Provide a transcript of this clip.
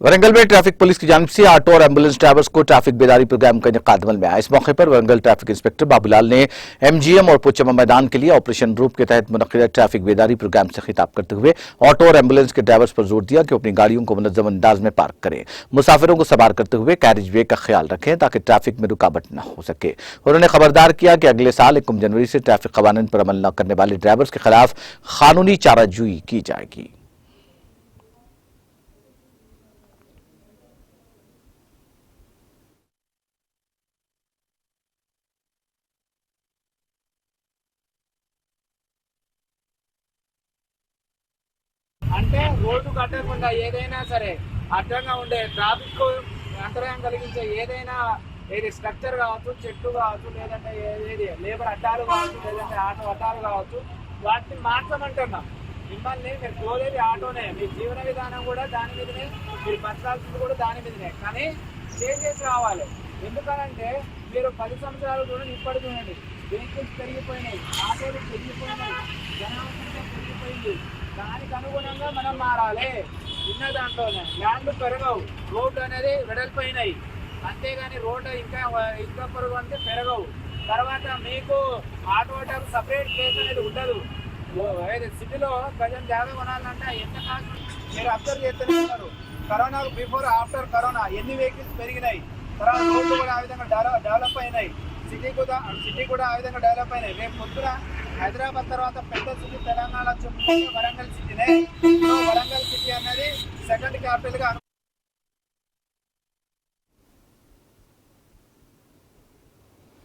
वरंगल में traffic police की जानिब से ऑटो और एम्बुलेंस ड्राइवर्स को ट्रैफिक बेदारी प्रोग्राम का इनेकाद अमल में आया। इस मौके पर वरंगल ट्रैफिक इंस्पेक्टर बाबूलाल ने एमजीएम और पोचम्मा मैदान के लिए ऑपरेशन रूप के तहत मुनक्किदा ट्रैफिक बेदारी प्रोग्राम से खिताब करते हुए ऑटो और एम्बुलेंस के ड्राइवर्स पर जोर दिया कि अपनी गाड़ियों को मुनज़्ज़म अंदाज में पार्क करें, मुसाफिरों को सवार करते हुए कैरिज वे का ख्याल रखें ताकि ट्रैफिक में रुकावट न हो सके। उन्होंने खबरदार किया कि अगले साल 1 जनवरी से ट्रैफिक कवानीन पर अमल न करने वाले ड्राइवर्स के खिलाफ कानूनी चाराजोई की जाएगी। అంటే రోడ్డు కట్టకుండా ఏదైనా సరే అడ్డంగా ఉండే ట్రాఫిక్ అంతరాయం కలిగించే ఏదైనా ఏది స్ట్రక్చర్ కావచ్చు, చెట్టు కావచ్చు, లేదంటే ఏది లేబర్ అడ్డాలు కావచ్చు, లేదంటే ఆటో అడ్డాలు కావచ్చు, వాటిని మార్చమంటున్నాం. మిమ్మల్ని మీరు తోలేది ఆటోనే, మీ జీవన విధానం కూడా దాని మీదనే, మీరు బతకాల్సింది కూడా దాని మీదనే. కానీ చేంజ్ చేసి రావాలి. ఎందుకనంటే మీరు 10 సంవత్సరాలు చూడండి, ఇప్పటి చూడండి వెహికల్స్ పెరిగిపోయినాయి, ఆటోలు పెరిగిపోయినాయి, జనాభా పెరిగిపోయింది. దానికి అనుగుణంగా మనం మారాలి. ఉన్న దాంట్లోనే ల్యాండ్ పెరగవు, రోడ్డు అనేది వెడల్పోయినాయి, అంతేగాని రోడ్డు ఇంకా పొరుగు అంటే పెరగవు. తర్వాత మీకు ఆటోటకు సపరేట్ ప్లేస్ అనేది ఉండదు. సిటీలో ప్రజెంట్ జాగా కొనాలంటే ఎంత కాస్ట్ మీరు అబ్జర్వ్ చేస్తూనే ఉన్నారు. కరోనా బిఫోర్ ఆఫ్టర్ కరోనా ఎన్ని వెహికల్స్ పెరిగినాయి, తర్వాత రోడ్లు కూడా ఆ విధంగా డెవలప్ అయినాయి, సిటీ కూడా ఆ విధంగా డెవలప్ అయినాయి. రేపు పొద్దున హైదరాబాద్ తర్వాత పెద్ద సిటీ తెలంగాణ వరంగల్ సిటీనే. వరంగల్ సిటీ అనేది సెకండ్ క్యాపిటల్ గా